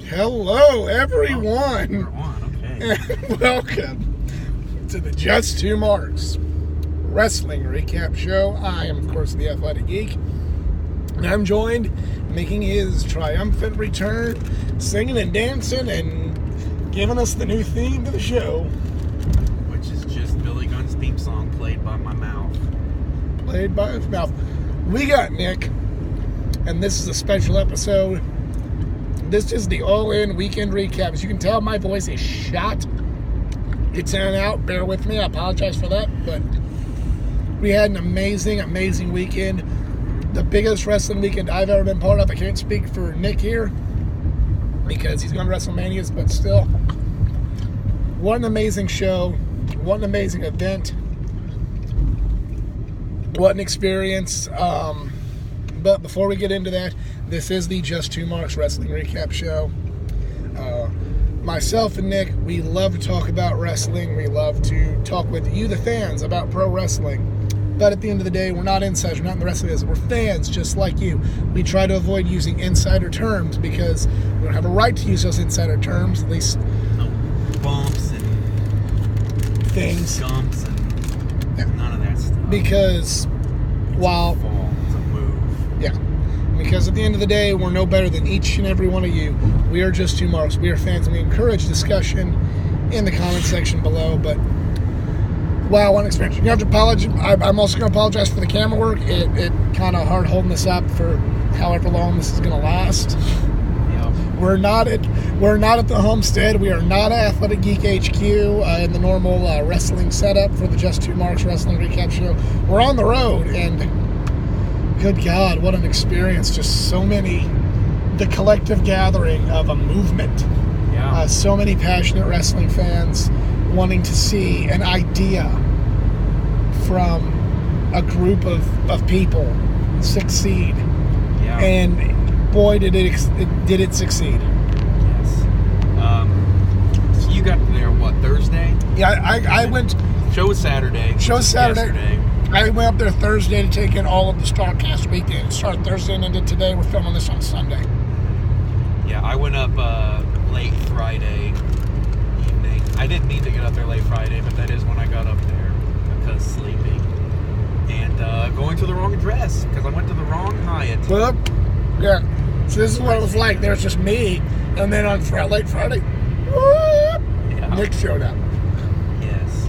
Hello, everyone. We're on, okay. And welcome to the Just Two Marks Wrestling Recap Show. I am, of course, the Athletic Geek. And I'm joined, making his triumphant return, singing and dancing and giving us the new theme to the show. Which is just Billy Gunn's theme song played by my mouth. Played by his mouth. We got Nick, and this is a special episode. This is the all-in weekend recap. As you can tell, my voice is shot. It's in and out. Bear with me. I apologize for that. But we had an amazing, amazing weekend. The biggest wrestling weekend I've ever been part of. I can't speak for Nick here because he's going to WrestleManias, but still. What an amazing show. What an amazing event. What an experience. But before we get into that, this is the Just Two Marks Wrestling Recap Show. Myself and Nick, we love to talk about wrestling. We love to talk with you, the fans, about pro wrestling. But at the end of the day, we're not insiders. We're not in the wrestling business. We're fans just like you. We try to avoid using insider terms because we don't have a right to use those insider terms, at least. No bumps and things. Gumps and none of that stuff. Because while... It's a move. Yeah. Because at the end of the day, we're no better than each and every one of you. We are Just Two Marks. We are fans, and we encourage discussion in the comment section below. But, wow, what an experience. You have to apologize. I'm also going to apologize for the camera work. It kind of hard holding this up for however long this is going to last. Yep. We're not at the homestead. We are not at Athletic Geek HQ in the normal wrestling setup for the Just Two Marks Wrestling Recap Show. We're on the road, and good God, what an experience. Just so many, the collective gathering of a movement. Yeah. So many passionate wrestling fans wanting to see an idea from a group of people succeed. Yeah. And boy, did it succeed. Yes. So you got there, what, Thursday? Yeah, I went... Show was Saturday. Yesterday. I went up there Thursday to take in all of the StarCast weekend. Started Thursday and ended today. We're filming this on Sunday. Yeah, I went up late Friday evening. I didn't mean to get up there late Friday, but that is when I got up there because sleeping. And going to the wrong address because I went to the wrong Hyatt. Well, yeah. So this is what it was like. There's just me. And then on late Friday, whoop, Nick showed up. Yes.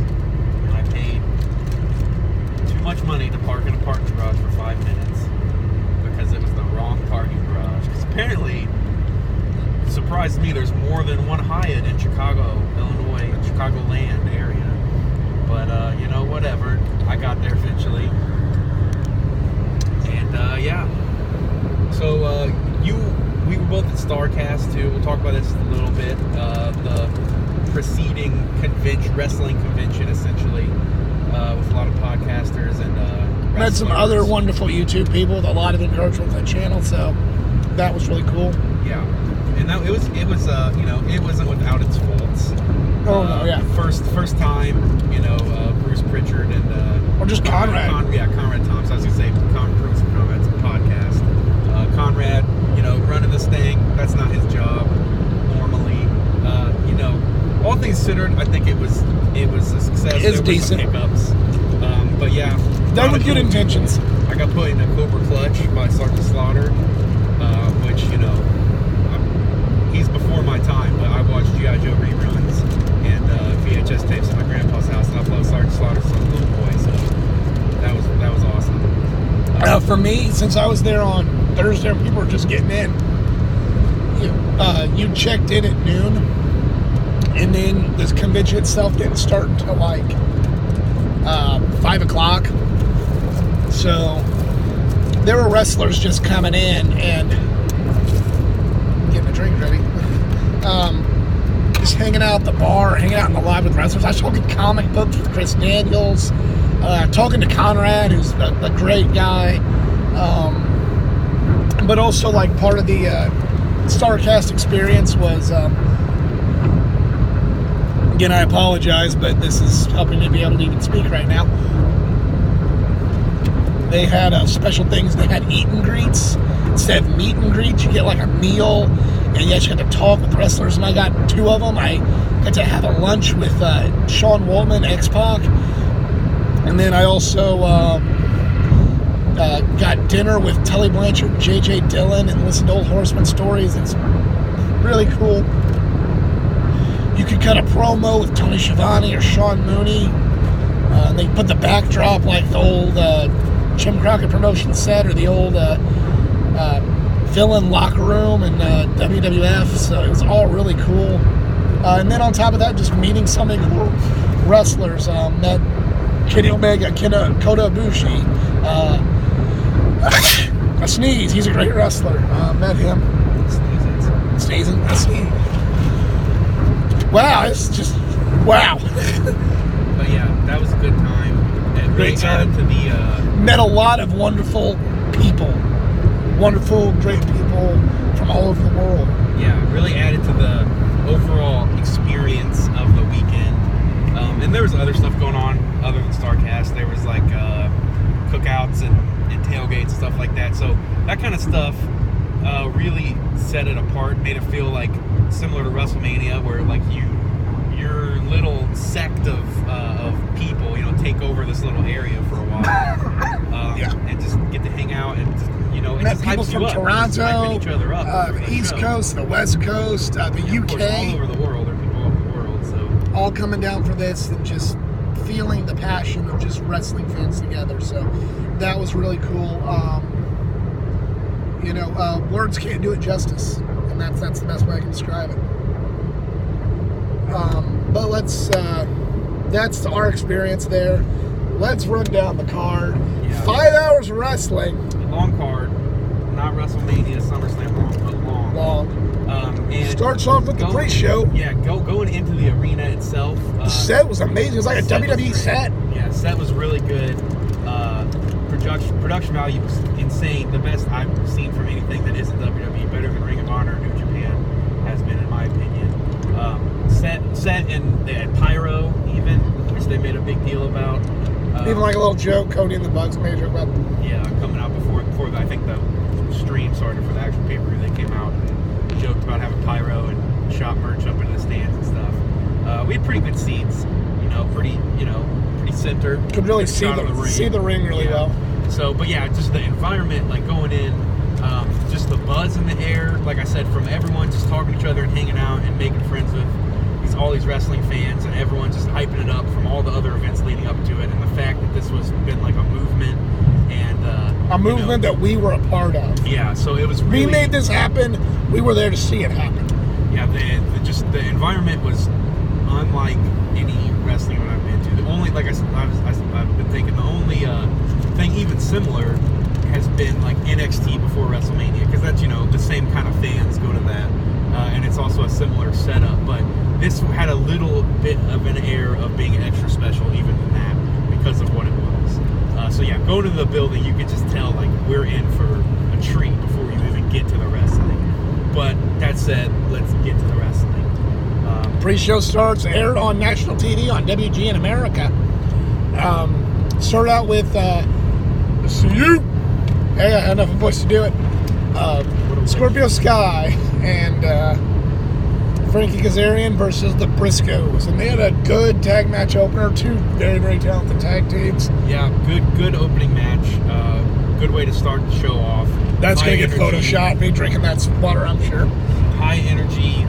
And I paid too much money to park in a parking garage for 5 minutes because it was the wrong parking garage. Because apparently, it surprised me, there's more than one Hyatt in Chicago, Illinois, Chicagoland area. But, whatever. I got there eventually. And, yeah. So, we were both at StarCast, too. We'll talk about this a little bit. The preceding wrestling convention, essentially, with a lot of podcasters and met some other wonderful YouTube people with a lot of encouragement for the channel, so that was really cool. Yeah, and it was it wasn't without its faults. Oh no, yeah. First time, Bruce Pritchard and or just Conrad. Conrad Thompson. I was gonna say Bruce and Conrad's podcast. Conrad, running this thing. That's not his job normally. All things considered, I think it was a success. It's there decent. Were some hiccups, but yeah. Done with good intentions. I got put in a Cobra Clutch by Sergeant Slaughter, which he's before my time. But I watched G.I. Joe reruns and VHS tapes at my grandpa's house, and I played Sergeant Slaughter as a little boy. So that was awesome. For me, since I was there on Thursday, and people were just getting in. You checked in at noon, and then the convention itself didn't start until like 5 o'clock. So there were wrestlers just coming in and getting a drink ready. Just hanging out at the bar, hanging out in the lobby with wrestlers. I was talking comic books with Chris Daniels, talking to Conrad, who's a great guy. But also, like, part of the StarCast experience was, again, I apologize, but this is helping me be able to even speak right now. They had special things. They had eat and greets. Instead of meet and greets, you get like a meal And you actually got to talk with wrestlers, and I got 2 of them. I got to have a lunch with Sean Waltman, X-Pac, and then I also got dinner with Tully Blanchard, J.J. Dillon, and listened to old Horseman stories. It's really cool. You could cut a promo with Tony Schiavone or Sean Mooney. They put the backdrop like the old Jim Crockett promotion set or the old villain locker room in WWF. So it was all really cool. And then on top of that, just meeting so many cool wrestlers. Met Kenny Omega, Kota Ibushi. A Sneeze, he's a great wrestler. Met him. Sneezing. Wow, it's just wow. But yeah, that was a good time. And Great time. To the met a lot of wonderful people, wonderful, great people from all over the world. Yeah, really added to the overall experience of the weekend. And there was other stuff going on other than StarCast. There was like cookouts and tailgates and stuff like that. So that kind of stuff really set it apart, made it feel like similar to WrestleMania, where like your little sect of people, take over this little area for a while, and just get to hang out and it met just people hypes from you up. Toronto, Hyping each other up, East Coast, the West Coast, the UK, of course, all over the world. There are people all over the world, so all coming down for this and just feeling the passion of just wrestling fans together. So that was really cool. Words can't do it justice, and that's the best way I can describe it. But that's our experience there. Let's run down the card. Yeah. 5 hours of wrestling. Long card, not WrestleMania, SummerSlam long. And starts off with the pre-show. Yeah, going into the arena itself. The set was amazing. It was like a WWE set. Yeah, set was really good. Production value was insane. The best I've seen from anything that isn't WWE. Better than Ring of Honor, New Japan has been, in my opinion. Set and they had pyro even, which they made a big deal about. Even like a little joke, Cody and the Bugs made a joke about. Yeah, coming out before I think the stream started for the actual pay-per-view. They came out, joked about having pyro and shop merch up into the stands and stuff. We had pretty good seats, pretty center. Could really see the ring really well. So, but yeah, just the environment, like going in, just the buzz in the air, like I said, from everyone just talking to each other and hanging out and making friends with all these wrestling fans, and everyone just hyping it up from all the other events leading up to it, and the fact that this was been like a movement and a movement that we were a part of. Yeah, so it was really, we made this happen. We were there to see it happen. Yeah, the environment was unlike any wrestling that I've been to. The only, like I said, I've been thinking the only thing even similar has been like NXT before WrestleMania, because that's the same kind of fans go to that, and it's also a similar setup. But this had a little bit of an air of being extra special, even than that, because of what it was. So yeah, going to the building, you could just tell like we're in for a treat before we even get to the wrestling. But that said, let's get to the wrestling. Pre-show starts, aired on national TV on WG in America. Started out with see you. Hey, I had enough of a voice to do it. Scorpio Sky and Frankie Kazarian versus the Briscoes, and they had a good tag match opener. 2 very, very talented tag teams. Yeah, good opening match. Good way to start the show off. That's going to get photoshopped. Me drinking that water, I'm sure. High energy.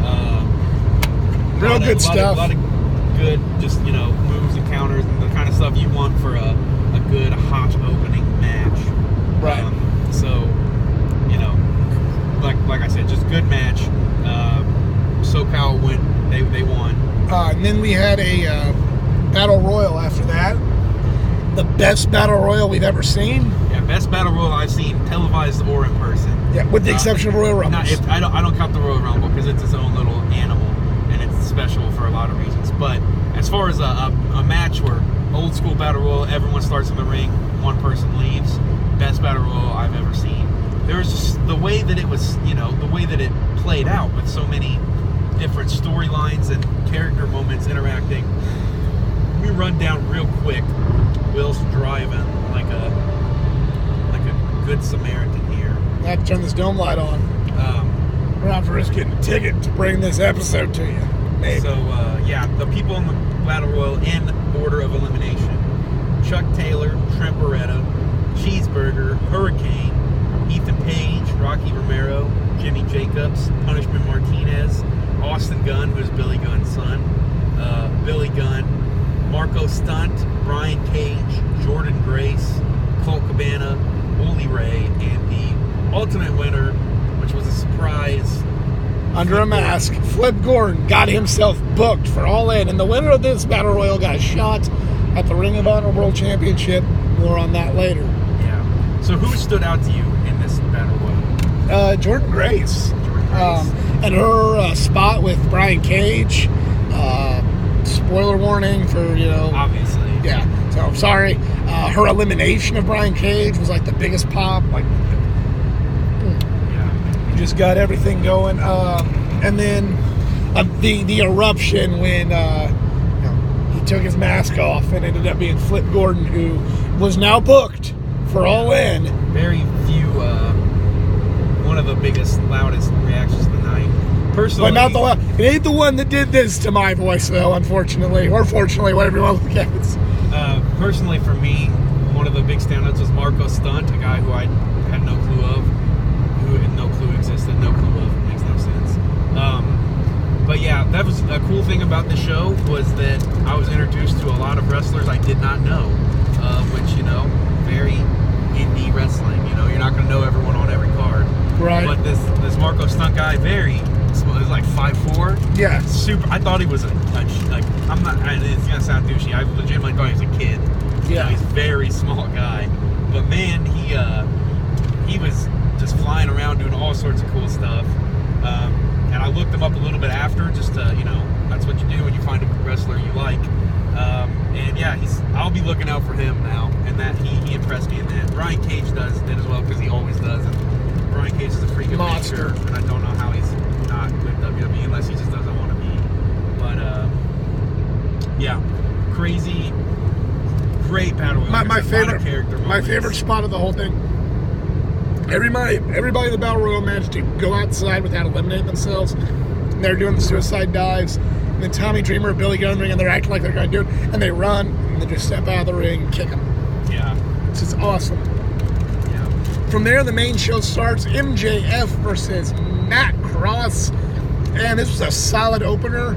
Real good stuff. A lot of good, just moves and counters and the kind of stuff you want for a good hot opening match. Right. So, like I said, just good match. SoCal went. They won. And then we had a battle royal after that. The best battle royal we've ever seen. Yeah, best battle royal I've seen, televised or in person. Yeah, with the exception of Royal Rumble. I don't count the Royal Rumble because it's its own little animal and it's special for a lot of reasons. But as far as a match where old school battle royal, everyone starts in the ring, one person leaves. Best battle royal I've ever seen. There was just the way that it was, the way that it played out with so many different storylines and character moments interacting. Let me run down real quick. Will's driving like a good Samaritan here. I have to turn this dome light on. We're not for us getting a ticket to bring this episode to you. Maybe. So, the people in the Battle Royal in order of elimination. Chuck Taylor, Trent Beretta, Cheeseburger, Hurricane, Ethan Page, Rocky Romero, Jimmy Jacobs, Punishment Martinez, Austin Gunn, who's Billy Gunn's son, Billy Gunn, Marco Stunt, Brian Cage, Jordan Grace, Colt Cabana, Bully Ray, and the ultimate winner, which was a surprise, under a mask, Flip Gordon got himself booked for All In, and the winner of this Battle Royal got a shot at the Ring of Honor World Championship. More on that later. Yeah. So who stood out to you in this Battle Royal? Jordan Grace. Grace. And her spot with Brian Cage. Spoiler warning for, Obviously. Yeah. So I'm sorry. Her elimination of Brian Cage was like the biggest pop. Like, yeah. just got everything going. And then the eruption when he took his mask off and ended up being Flip Gordon, who was now booked for All In. Very few, one of the biggest, loudest reactions of the night. Personally, But not the loud. It ain't the one that did this to my voice, though, unfortunately. Or fortunately, whatever you want to look at it. Personally, for me, one of the big standouts was Marco Stunt, a guy who I had no clue of, who had no clue existed, no clue of. Makes no sense. But yeah, that was a cool thing about the show, was that I was introduced to a lot of wrestlers I did not know, which, very indie wrestling. You're not going to know everyone on every card. Right. But this Marco Stunt guy, very small, he's like 5'4". Yeah. Super. I thought he was I'm not. It's gonna sound douchey. I legitimately thought he was a kid. Yeah. He's a very small guy, but man, he was just flying around doing all sorts of cool stuff. And I looked him up a little bit after, just to, that's what you do when you find a wrestler you like. And yeah, I'll be looking out for him now, and that he impressed me in that. Brian Cage did as well, because he always does. And Brian Cage is a freak of Monster. nature, and I don't know how he's not with WWE unless he just doesn't want to be. But yeah, crazy, great battle. My favorite character. My favorite spot of the whole thing. Everybody in the Battle Royal managed to go outside without eliminating themselves. And they're doing the suicide dives. And then Tommy Dreamer and Billy Gunn ring, and they're acting like they're going to do it. And they run, and they just step out of the ring and kick them. Yeah. It's just awesome. Yeah. From there, the main show starts. MJF versus Matt Cross. And this was a solid opener.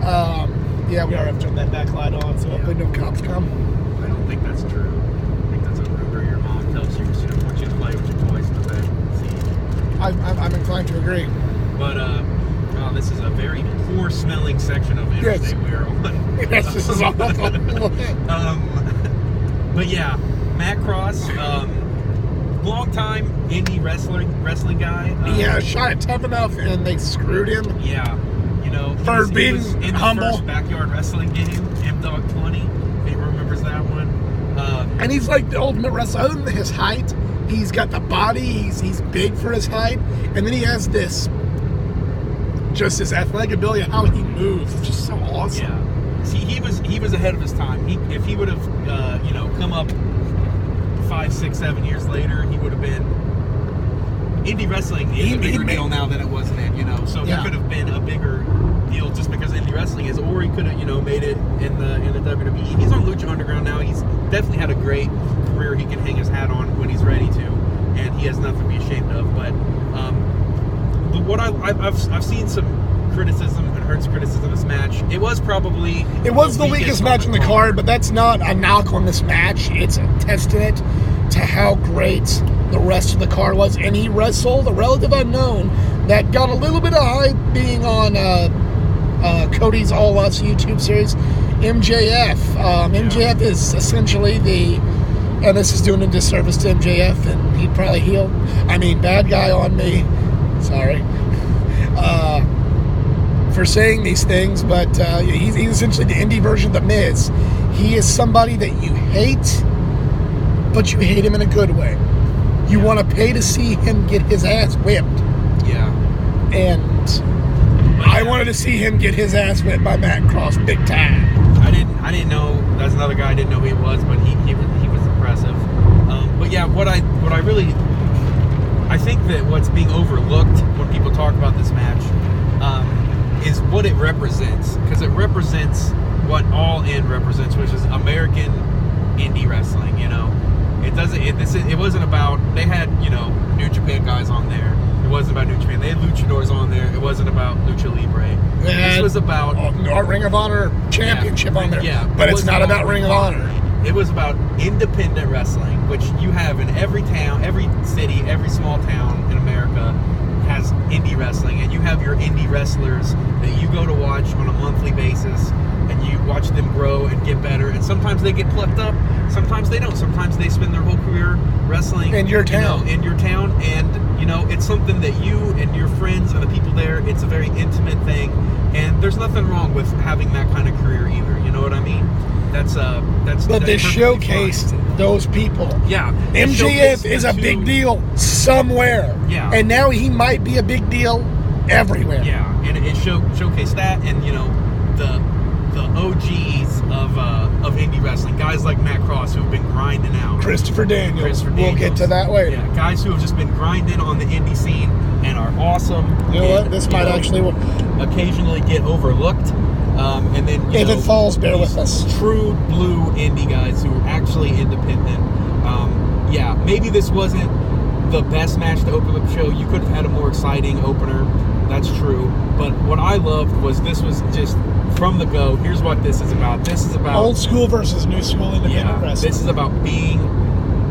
Yeah, we already have to turn that backlight on, so hopefully no cops come. I don't think that's true. I think that's a rumor your mom tells you because she doesn't want you to play with your toys in the bed. See? I'm inclined to agree. But this is a very poor-smelling section of Interstate we are on. Yes, this is awful. But yeah, Matt Cross, long-time indie wrestling guy. Yeah, shot at Tough Enough, and they screwed him. Yeah, For he being was in humble. the first backyard wrestling game, M-Dog 20. If anyone remembers that one. And he's like the ultimate wrestler. Other than his height, he's got the body. He's big for his height, and then he has this athletic ability and how he moves. It's just so awesome. Yeah. See, he was ahead of his time. If he would have come up 5, 6, 7 years later, he would have been. Indie wrestling is a bigger deal now than it was then, So he could have been a bigger deal just because indie wrestling is, or he could have, made it in the WWE. He's on Lucha Underground now. He's definitely had a great career. He can hang his hat on when he's ready to, and he has nothing to be ashamed of. But what I've seen some criticism and heard some criticism of this match. It was the weakest match in the card, but that's not a knock on this match. It's a testament to how great the rest of the card was. And he wrestled a relative unknown that got a little bit of hype being on Cody's All Us YouTube series, MJF. MJF is essentially and this is doing a disservice to MJF, and he'd probably bad guy on me. Sorry. For saying these things, but he's essentially the indie version of The Miz. He is somebody that you hate, but you hate him in a good way. You want to pay to see him get his ass whipped. Yeah. And I wanted to see him get his ass whipped by Matt Cross big time. I didn't know. That's another guy I didn't know who he was, but he was impressive. But yeah, what I really I think that what's being overlooked when people talk about this match is what it represents, because it represents what All In represents, which is American indie wrestling. You know, it doesn't. It wasn't about. They had New Japan guys on there. It wasn't about New Japan. They had luchadors on there. It wasn't about Lucha Libre. This was about our Ring of Honor championship on there. Yeah, but it's not about Ring of Honor. It was about independent wrestling, which you have in every town, every city, every small town in America has indie wrestling, and you have your indie wrestlers that you go to watch on a monthly basis, and you watch them grow and get better. And sometimes they get plucked up, sometimes they don't. Sometimes they spend their whole career wrestling in your town, and it's something that you and your friends and the people there. It's a very intimate thing, and there's nothing wrong with having that kind of career either. You know what I mean? But they showcased those people. Yeah. MJF is a big deal somewhere. Yeah. And now he might be a big deal everywhere. Yeah. And it showcased that, and the OGs of indie wrestling, guys like Matt Cross, who've been grinding out. Christopher Daniels. We'll get to that later. Yeah, guys who have just been grinding on the indie scene and are awesome. You know what? This might actually occasionally get overlooked. And then if it falls, bear with us. True blue indie guys who are actually independent. Maybe this wasn't the best match to open up the show. You could have had a more exciting opener. That's true. But what I loved was this was just from the go. Here's what this is about. This is about old school versus new school independent wrestling. This is about being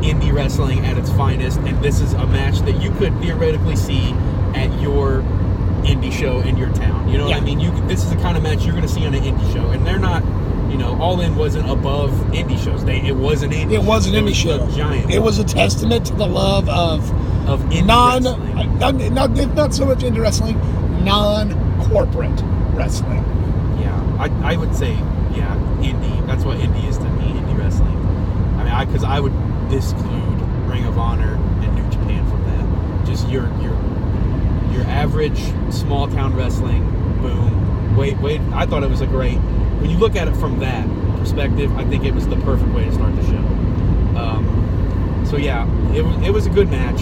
indie wrestling at its finest, and this is a match that you could theoretically see at your indie show in your town. You know what I mean? This is the kind of match you're going to see on an indie show, and they're not. All In wasn't above indie shows. It was an indie. It was an indie show. Giant. It was a testament to the love of indie wrestling. Not so much indie wrestling, non-corporate wrestling. Yeah, I would say indie. That's what indie is to me. Indie wrestling. I mean, because I would exclude Ring of Honor and New Japan from that. Just your average small town wrestling. Boom. Wait. I thought it was a great. When you look at it from that perspective, I think it was the perfect way to start the show. It was a good match.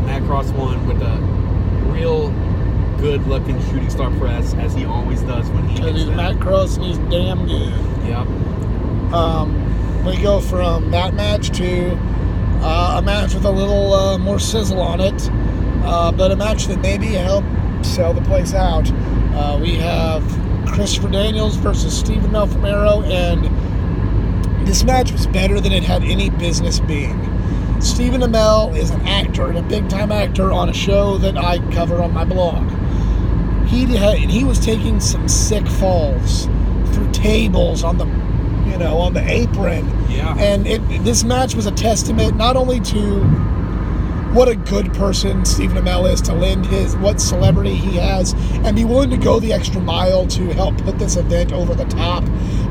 Matt Cross won with a real good-looking shooting star press, as he always does when he gets that. Matt Cross, and he's damn good. Yep. We go from that match to a match with a little more sizzle on it, but a match that maybe helped sell the place out. We have Christopher Daniels versus Stephen Amell from Arrow, and this match was better than it had any business being. Stephen Amell is an actor, and a big-time actor on a show that I cover on my blog. He was taking some sick falls through tables on the apron. Yeah. And this match was a testament not only to what a good person Stephen Amell is to lend what celebrity he has and be willing to go the extra mile to help put this event over the top,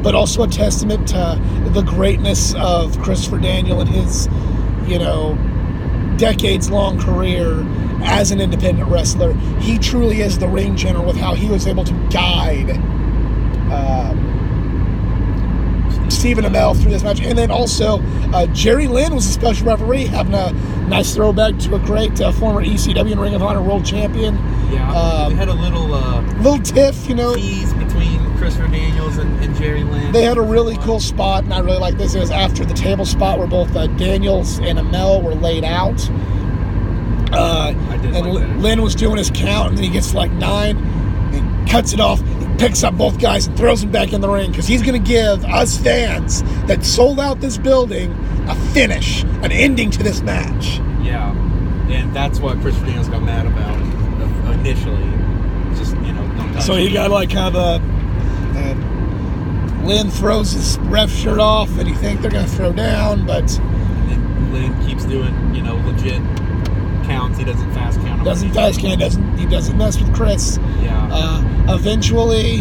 but also a testament to the greatness of Christopher Daniel and his, decades-long career as an independent wrestler. He truly is the ring general with how he was able to guide Stephen Amell through this match. And then also Jerry Lynn was a special referee, having a nice throwback to a great former ECW and Ring of Honor world champion. Yeah, they had a little tiff, tease between Christopher Daniels and Jerry Lynn. They had a really cool spot, and I really like this. It was after the table spot where both Daniels and Amell were laid out. Lynn was doing his count, and then he gets to 9, and cuts it off. Picks up both guys and throws them back in the ring because he's going to give us fans that sold out this building a finish, an ending to this match. Yeah, and that's what Christopher Daniels got mad about initially. Just, don't touch So he got Lynn throws his ref shirt off and you think they're going to throw down, but... And then Lynn keeps doing, legit counts. He doesn't fast count. He doesn't mess with Chris. Yeah. Eventually,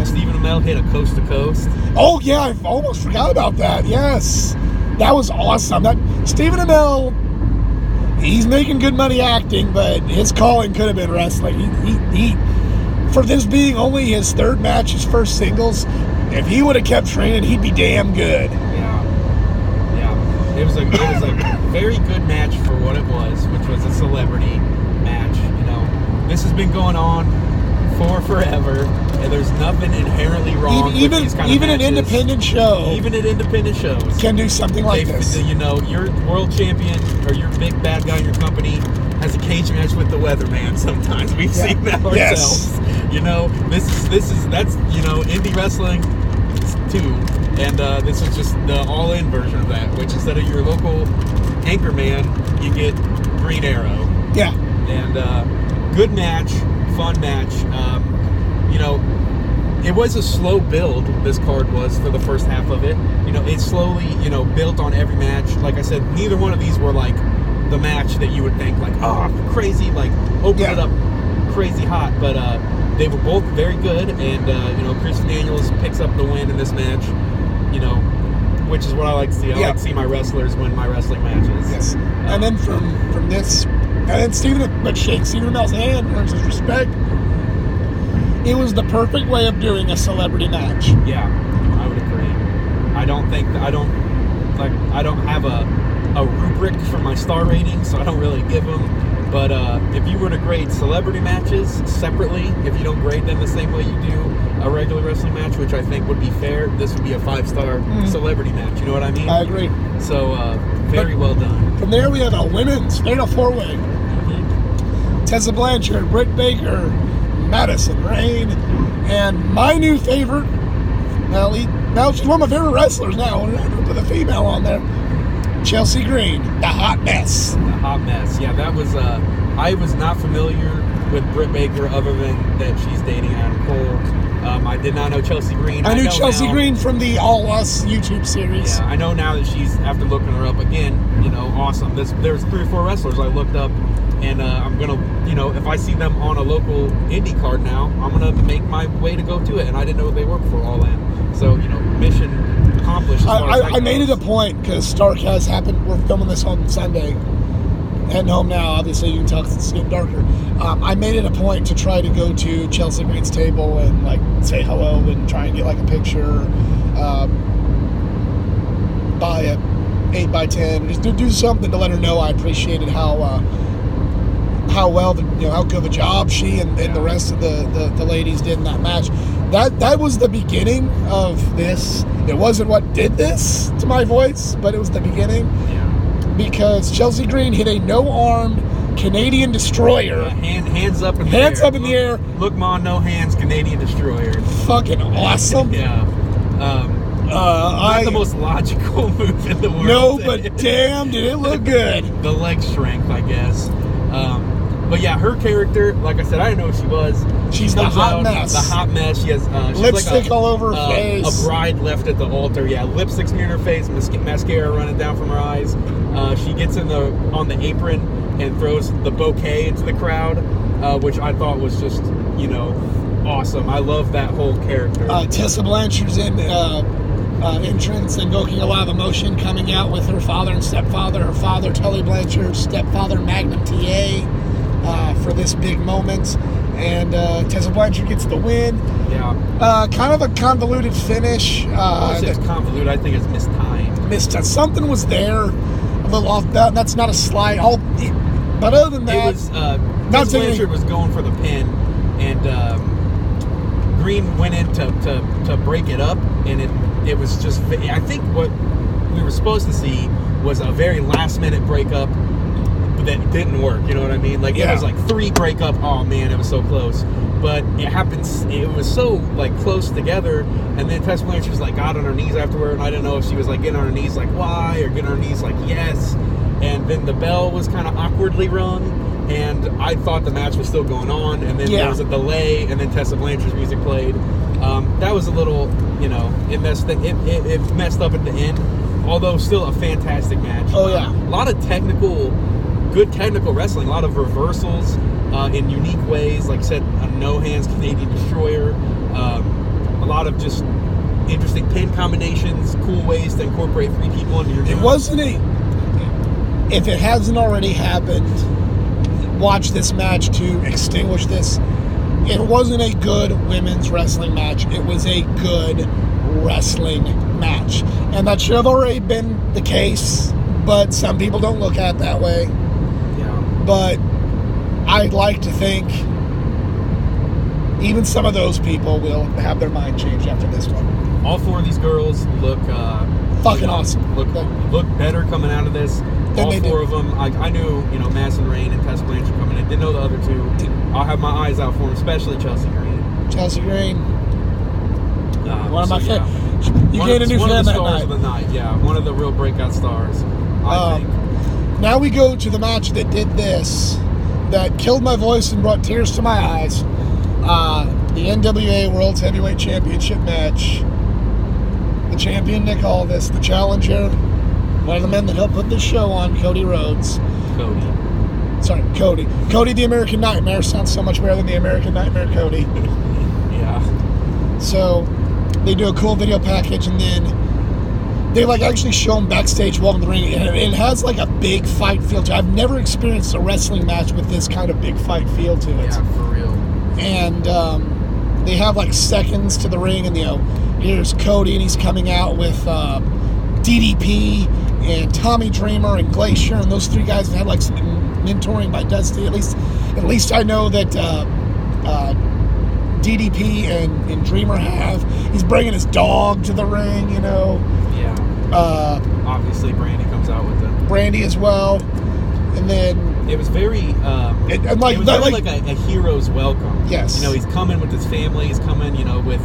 Stephen Amell hit a coast to coast. Oh yeah, I almost forgot about that. Yes, that was awesome. That Stephen Amell, he's making good money acting, but his calling could have been wrestling. He for this being only his third match, his first singles, if he would have kept training, he'd be damn good. Yeah. It was a very good match for what it was, which was a celebrity match. You know, this has been going on for forever, and there's nothing inherently wrong with these kind of matches. An independent show, even at independent shows, can do something like this. You know, your world champion or your big bad guy in your company has a cage match with the weatherman. Sometimes we've seen that ourselves. Yes. You know, that's you know, indie wrestling too, and this is just the all-in version of that. Which instead of your local anchorman, you get Green Arrow. Yeah, and good match. Fun match. You know, it was a slow build, this card was, for the first half of it. You know, it slowly, you know, built on every match. Like I said, neither one of these were like the match that you would think like, oh, crazy, like open it up crazy hot. But they were both very good, and you know, Chris Daniels picks up the win in this match, you know, which is what I like to see. I like to see my wrestlers win my wrestling matches. Yes. And then from this, and then Stephen Amell's hand, earns his respect. It was the perfect way of doing a celebrity match. Yeah, I would agree. I don't have a rubric for my star rating, so I don't really give them. But if you were to grade celebrity matches separately, if you don't grade them the same way you do a regular wrestling match, which I think would be fair, this would be a 5-star celebrity match. You know what I mean? I agree. So very well done. From there, we have a women's fatal 4-way. Tessa Blanchard, Britt Baker, Madison Rayne, and my new favorite, now she's one of my favorite wrestlers now. We're going to put a female on there. Chelsea Green, the hot mess. The hot mess. Yeah, that was, I was not familiar with Britt Baker other than that she's dating Adam Cole. I did not know Chelsea Green. I knew Chelsea Green from the All Us YouTube series. Yeah, I know now that she's, after looking her up again, you know, awesome. There's 3 or 4 wrestlers I looked up, and I'm going to, you know, if I see them on a local indie card now, I'm going to make my way to go to it, and I didn't know they worked for All In. So, you know, mission accomplished. I made it a point, because Starcast happened, we're filming this on Sunday, heading home now, obviously you can tell it's getting darker. I made it a point to try to go to Chelsea Green's table and like say hello and try and get like a picture, buy a 8x10, just do something to let her know I appreciated how well, how good of a job she and the rest of the ladies did in that match. That was the beginning of this. It wasn't what did this to my voice, but it was the beginning. Yeah. Because Chelsea Green hit a no-armed Canadian destroyer. Hands up in the hands air. Up in the air. Look, Ma, no hands, Canadian destroyer. Fucking awesome. Yeah. Not the most logical move in the world. No, but damn, did it look good. The leg strength, I guess. But yeah, her character, like I said, I didn't know who she was. She's the hot mess. The hot mess. She has she's lipstick like all over her face. A bride left at the altar. Yeah, lipstick smeared her face, mascara running down from her eyes. She gets on the apron and throws the bouquet into the crowd, which I thought was just, you know, awesome. I love that whole character. Tessa Blanchard's in entrance, invoking a lot of emotion, coming out with her father and stepfather. Her father, Tully Blanchard, stepfather, Magnum TA. For this big moment, and Tessa Blanchard gets the win. Yeah. Kind of a convoluted finish. It's convoluted. I think it's mistimed. Something was there, a little off. That's not a slide. But other than that, it was Tessa Blanchard was going for the pin, and Green went in to break it up, and it was just. I think what we were supposed to see was a very last minute breakup that didn't work, you know what I mean? Like, it was like 3 breakup. Oh man, it was so close. But it happens. It was so like close together, and then Tessa Blanchard was like got on her knees afterward, and I didn't know if she was like getting on her knees like why or getting on her knees like yes. And then the bell was kind of awkwardly rung, and I thought the match was still going on, and then there was a delay, and then Tessa Blanchard's music played. That was a little, you know, it messed up at the end. Although still a fantastic match. Oh yeah, a lot of good technical wrestling, a lot of reversals in unique ways. Like I said, a no hands Canadian destroyer, a lot of just interesting pin combinations, cool ways to incorporate 3 people into your match. It wasn't if it hasn't already happened, watch this match to extinguish this. It wasn't a good women's wrestling match. It was a good wrestling match, and that should have already been the case but some people don't look at it that way. Yeah. But I'd like to think even some of those people will have their mind changed after this one. All 4 of these girls look fucking awesome. Look better coming out of this. All 4 of them. I knew, Madison Rain and Tessa Blanchard coming in. Didn't know the other 2. I'll have my eyes out for them, especially Chelsea Green. Chelsea Green. One of my favorites. You One gained a new of fan the that stars night. of the night, yeah. One of the real breakout stars, I think. Now we go to the match that did this, that killed my voice and brought tears to my eyes. The NWA World Heavyweight Championship match. The champion, Nick Aldis. The challenger, one of the men that helped put this show on, Cody Rhodes. Cody. Cody the American Nightmare sounds so much better than the American Nightmare Cody. Yeah. So they do a cool video package, and then they actually show him backstage walking the ring, and it has a big fight feel to it. I've never experienced a wrestling match with this kind of big fight feel to it. Yeah, for real. And they have seconds to the ring, and here's Cody, and he's coming out with DDP and Tommy Dreamer and Glacier, and those 3 guys have had some mentoring by Dusty. At least I know that DDP and Dreamer have. He's bringing his dog to the ring, Yeah. Obviously, Brandy comes out with it. Brandy as well, and then it was very. It was very like a hero's welcome. Yes. He's coming with his family. He's coming, with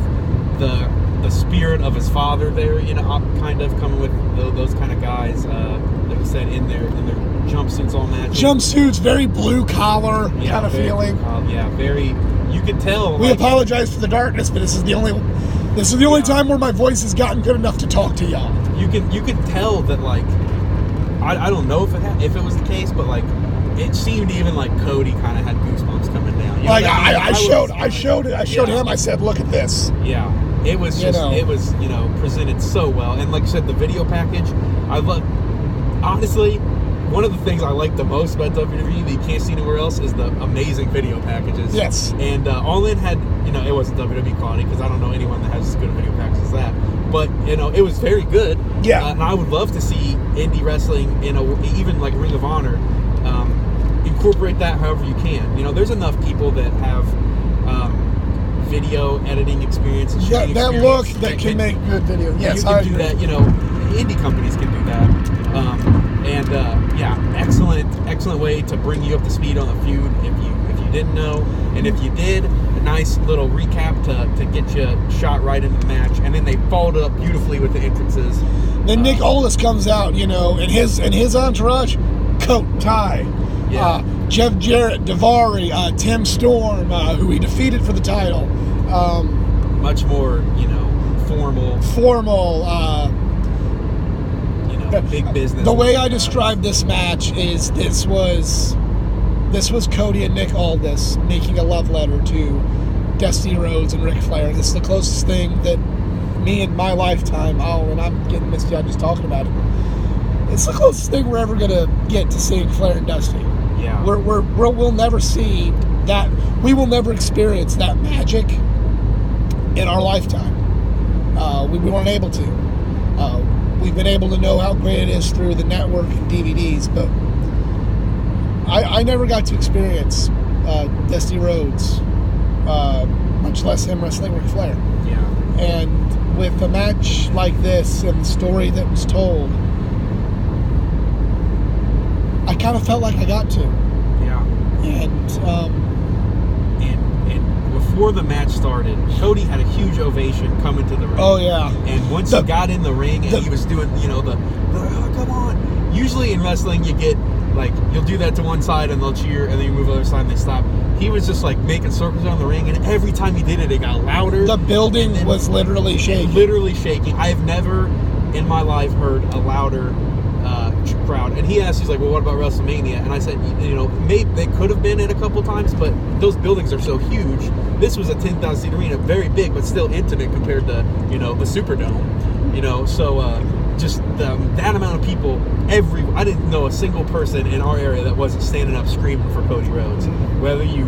the spirit of his father there. Kind of coming with those kind of guys. Like you said, in their jumpsuits all matching. Jumpsuits, very blue collar kind of feeling. Very. You could tell. We apologize for the darkness, but this is the only time where my voice has gotten good enough to talk to y'all. You could tell that I don't know if it was the case, but it seemed even like Cody kind of had goosebumps coming down. I showed him. I said, "Look at this." Yeah, it was just it was presented so well, and like I said, the video package. I love. Honestly, one of the things I like the most about WWE that you can't see anywhere else is the amazing video packages. Yes. And All In had it wasn't WWE quality because I don't know anyone that has as good a video package as that. But it was very good. Yeah. And I would love to see indie wrestling even like Ring of Honor incorporate that however you can. There's enough people that have video editing experience and shooting experience that can make good video. Yes, you can do that. Indie companies can do that. Excellent way to bring you up to speed on the feud if you didn't know, and if you did, a nice little recap to get you shot right into the match, and then they followed it up beautifully with the entrances. Then Nick Aldis comes out, and his entourage, coat, tie. Yeah. Jeff Jarrett, Daivari, Tim Storm, who he defeated for the title. Much more, formal. Big business. The way I describe this match is this was Cody and Nick Aldis making a love letter to Dusty Rhodes and Ric Flair. This is the closest thing that me in my lifetime, and I'm getting misty-eyed just talking about it. It's the closest thing we're ever gonna get to seeing Flair and Dusty. Yeah. We'll never see that. We will never experience that magic in our lifetime. We weren't able to. We've been able to know how great it is through the network and DVDs, but I never got to experience Dusty Rhodes, much less him wrestling Ric Flair. Yeah. And with a match like this and the story that was told, I kind of felt like I got to. Yeah. And before the match started, Cody had a huge ovation coming to the ring. Oh yeah. And once he got in the ring and he was doing, the oh, come on. Usually in wrestling you get you'll do that to one side and they'll cheer, and then you move to the other side and they stop. He was just making circles around the ring, and every time he did it, it got louder. The building was literally shaking. Literally shaking. I have never in my life heard a louder crowd. And he asked, he's like, well, what about WrestleMania? And I said, maybe they could have been in a couple times, but those buildings are so huge. This was a 10,000 seat arena, very big, but still intimate compared to, the Superdome. So just that amount of people, I didn't know a single person in our area that wasn't standing up screaming for Cody Rhodes. Whether you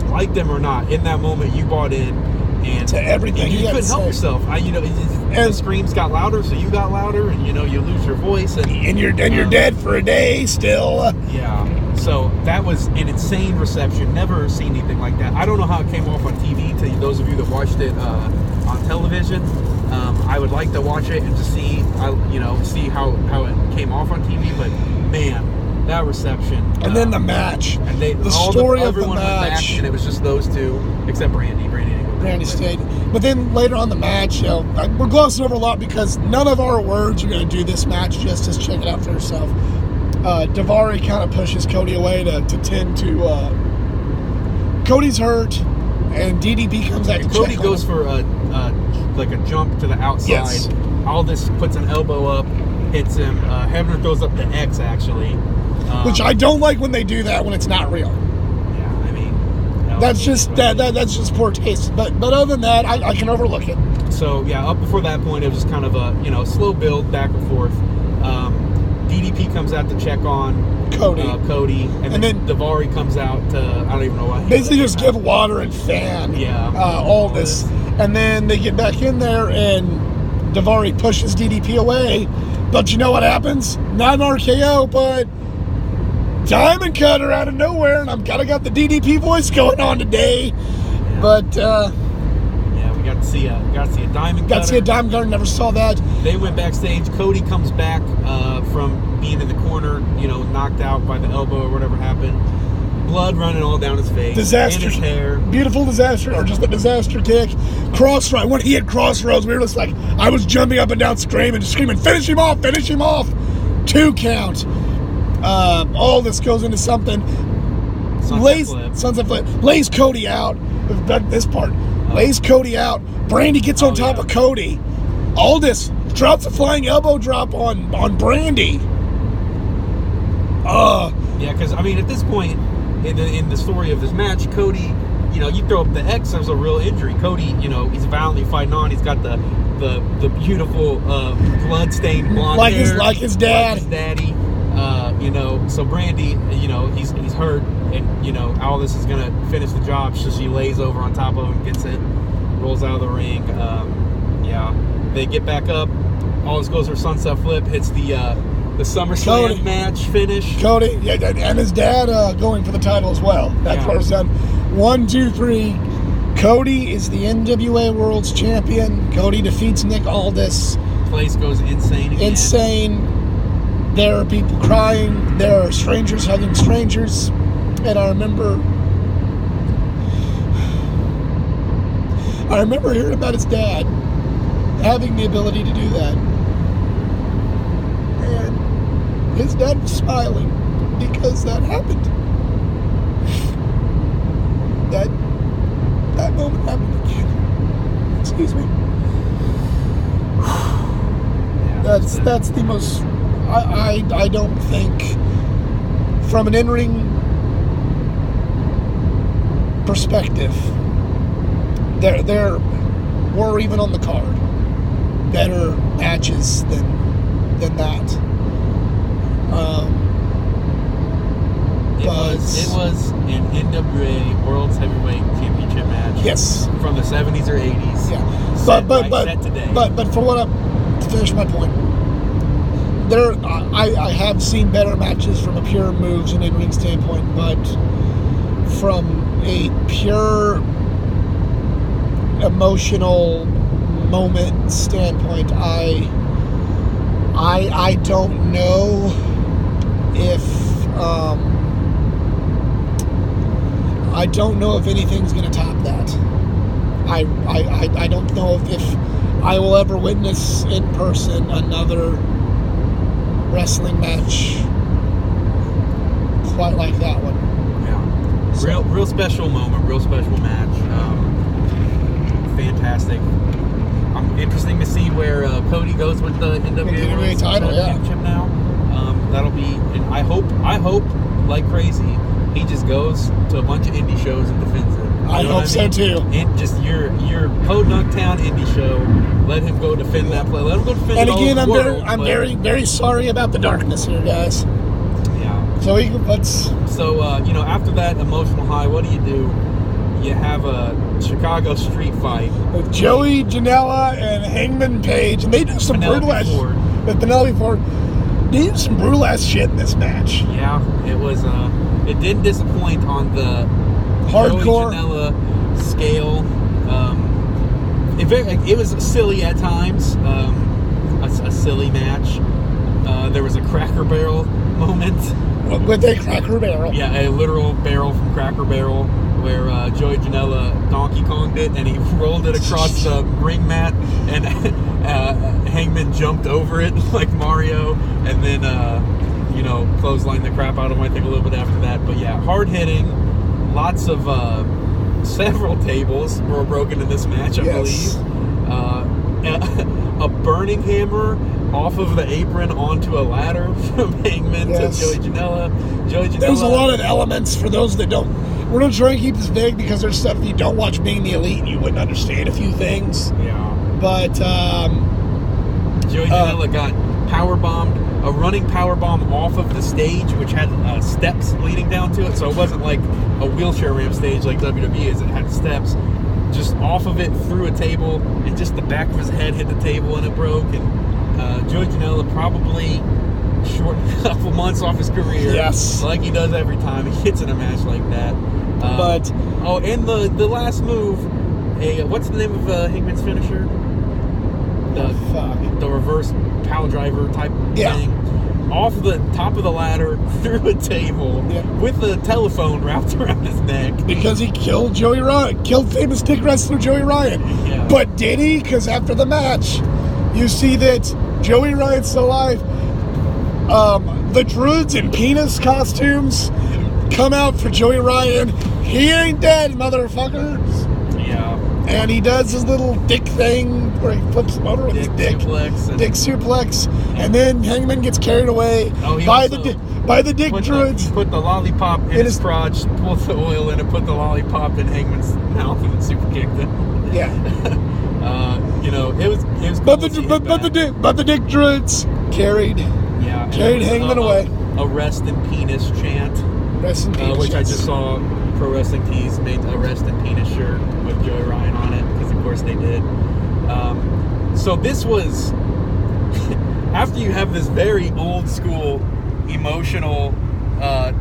liked them or not, in that moment you bought in, And to everything you he had couldn't to help say. yourself. The screams got louder, so you got louder, and you lose your voice, And you're dead for a day still. Yeah. So that was an insane reception. Never seen anything like that. I don't know how it came off on TV. To those of you that watched it on television, I would like to watch it and to see, see how it came off on TV. But man, that reception. And then the match. And everyone went back, and it was just those two, except Brandy. Brandy stayed. But then later on the match, we're glossing over a lot because none of our words are going to do this match justice. Check it out for yourself. Daivari kind of pushes Cody away to tend to. Cody's hurt, and DDP comes out. Cody goes for a jump to the outside. Yes. Aldis puts an elbow up, hits him. Hebner throws up the X actually, which I don't like when they do that when it's not real. Yeah, I mean, that's just that's just poor taste. But other than that, I can overlook it. So yeah, up before that point, it was just kind of a slow build back and forth. DDP comes out to check on Cody, and then Daivari comes out to, I don't even know why. Basically just give water and fan Aldis. And then they get back in there, and Daivari pushes DDP away. But you know what happens? Not an RKO, but Diamond Cutter out of nowhere, and I've got the DDP voice going on today. Yeah. But we got to see a Diamond Cutter. Got to see a Diamond Cutter. Never saw that. They went backstage. Cody comes back from being in the corner, knocked out by the elbow or whatever happened. Blood running all down his face. Disaster. In his hair. Beautiful disaster, or just a disaster kick. Crossroads. When he had crossroads, we were just like, I was jumping up and down screaming, finish him off. 2 count. All this goes into something. Sunset flip. Lays Cody out. This part. Lays Cody out. Brandy gets on top of Cody. Aldis drops a flying elbow drop on Brandy. Yeah, because at this point in the story of this match, Cody, you throw up the X, there's a real injury. Cody, he's violently fighting on. He's got the beautiful blood-stained blonde hair, like his dad, like his daddy. So Brandy, he's hurt, and all this is gonna finish the job. So she lays over on top of him, gets it, rolls out of the ring. They get back up. All this goes for sunset flip, hits the SummerSlam match finish. Cody, and his dad going for the title as well. That's what was done. 1, 2, 3. Cody is the NWA World's Champion. Cody defeats Nick Aldis. Place goes insane again. Insane. There are people crying. There are strangers hugging strangers. And I remember hearing about his dad having the ability to do that. And his dad was smiling because that happened. That moment happened again. Excuse me. That's the most. I don't think, from an in-ring perspective, there were, even on the card, better matches than that. It was an NWA World's Heavyweight Championship match. Yes. From the 70s or 80s. Yeah. Set today. But for to finish my point, I have seen better matches from a pure moves and in-ring standpoint, but from a pure emotional moment standpoint, I don't know if anything's going to top that. I don't know if I will ever witness in person another wrestling match quite like that one. Yeah. Real special moment, real special match. Fantastic. Interesting to see where Cody goes with the NWA World Championship now. That'll be, and I hope like crazy he just goes to a bunch of indie shows and defends it. I hope so too. And just your Podunk Town indie show, let him go defend that play. Let him go defend it. And again, I'm very, very sorry about the darkness here, guys. Yeah. So let's. So after that emotional high, what do? you have a Chicago street fight with Joey Janela and Hangman Page, and they do some brutal ass shit. With Penelope Ford, they do some brutal ass shit in this match. Yeah, it was. It didn't disappoint on the hardcore Joey Janela scale. It was silly at times. A silly match. There was a Cracker Barrel moment. With a Cracker Barrel? Yeah, a literal barrel from Cracker Barrel where Joey Janela Donkey Konged it and he rolled it across the ring mat and Hangman jumped over it like Mario and then, clotheslined the crap out of him, I think, a little bit after that. But yeah, hard hitting. Lots of, several tables were broken in this match, I believe. A burning hammer off of the apron onto a ladder from Hangman to Joey Janela. There's a lot of elements for those that don't. We're going to try and keep this vague because there's stuff if you don't watch Being the Elite, you wouldn't understand a few things. Yeah. But Joey Janela got powerbombed, a running powerbomb off of the stage, which had steps leading down to it. So it wasn't like a wheelchair ramp stage like WWE is. It had steps. Just off of it, through a table, and just the back of his head hit the table and it broke. And Joey Janela probably shortened a couple months off his career. Yes. Like he does every time he gets in a match like that. And the last move, what's the name of Hangman's finisher? The reverse power driver type thing. Off the top of the ladder, through a table, with a telephone wrapped around his neck. Because he killed Joey Ryan, killed famous Dick wrestler Joey Ryan. Yeah. But did he? Because after the match, you see that Joey Ryan's still alive. The Druids in penis costumes come out for Joey Ryan. He ain't dead, motherfuckers. Yeah. And he does his little dick thing where he flips him over with his dick. Dick suplex. And then Hangman gets carried away by the Dick Druids. Put the lollipop in his crotch, pulled the oil in and put the lollipop in Hangman's mouth and then super kicked it. Yeah. It was cool. But the Dick Druids carried Hangman away. A rest in penis chant. Rest in penis. Which I just saw Pro Wrestling Tees made a rest in penis shirt with Joey Ryan on it, because of course they did. So this was after you have this very old school emotional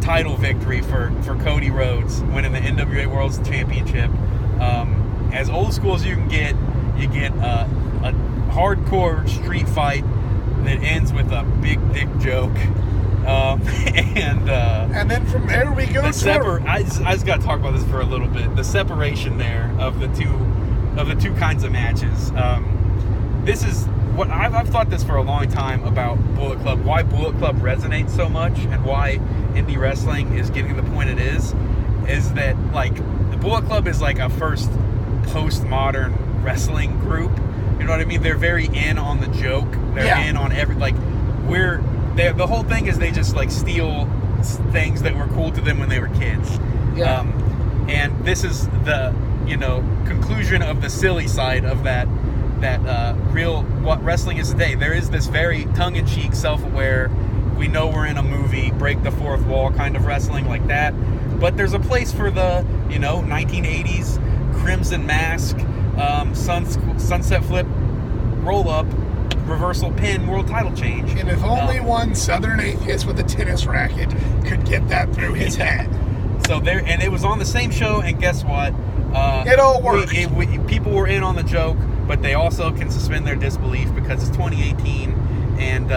title victory for Cody Rhodes winning the NWA World Championship. As old school as you can get, you get a hardcore street fight that ends with a big dick joke. And then from there we go. I just got to talk about this for a little bit. The separation there of the two kinds of matches. This is what I've thought this for a long time about Bullet Club. Why Bullet Club resonates so much, and why indie wrestling is getting to the point it is that like the Bullet Club is like a first postmodern wrestling group. You know what I mean? They're very in on the joke. They're in on every the whole thing is they just like steal things that were cool to them when they were kids. Yeah. And this is the conclusion of the silly side of that real what wrestling is today. There is this very tongue-in-cheek, self-aware, we know we're in a movie, break the fourth wall kind of wrestling like that. But there's a place for the 1980s Crimson Mask, Sunset Flip, roll-up, reversal pin, world title change. And if only one Southern atheist with a tennis racket could get that through his head. So there, and it was on the same show, and guess what? It all worked. People were in on the joke, but they also can suspend their disbelief because it's 2018, and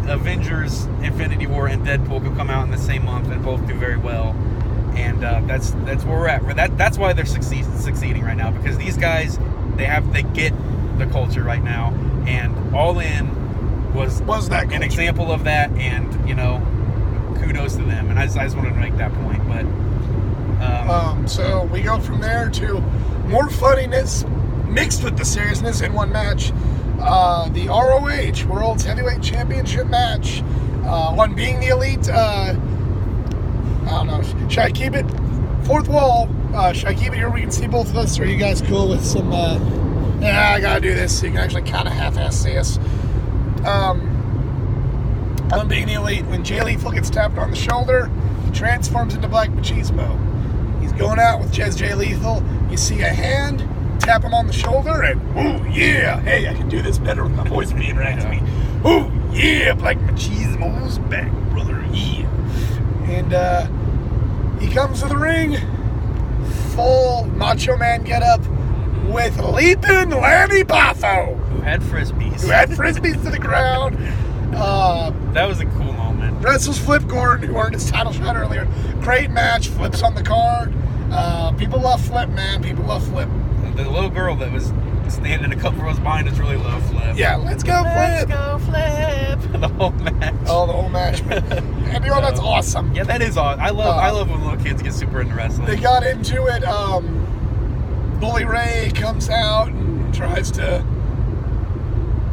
Avengers, Infinity War, and Deadpool could come out in the same month and both do very well. And that's where we're at. That's why they're succeeding right now, because these guys they get the culture right now, and All In was that an example of that, and kudos to them. And I just wanted to make that point. But so we go from there to more funniness mixed with the seriousness in one match. The ROH World's Heavyweight Championship match. One Being the Elite. I don't know. Should I keep it? Fourth wall. Should I keep it here? We can see both of us. Are you guys cool with some? I gotta do this so you can actually kind of half-ass see us. On Being the Elite, when Jay Lethal gets tapped on the shoulder, he transforms into Black Machismo. He's going out with Jay Lethal. You see a hand, tap him on the shoulder, and ooh yeah, hey, I can do this better with my voice being right to me. Ooh yeah, Black Machismo's back, brother. Yeah. And he comes to the ring, full Macho Man getup, with Leapin' Lanny Poffo, who had frisbees to the ground. That was a cool moment. Wrestles Flip Gordon, who earned his title shot earlier. Great match. Flip's on the card. People love Flip, man. People love Flip. The little girl that was standing a couple rows behind us really loved Flip. Yeah, let's go Flip. Let's go Flip. The whole match. Oh, the whole match. And that's awesome. Yeah, that is awesome. I love when little kids get super into wrestling. They got into it. Bully Ray comes out and tries to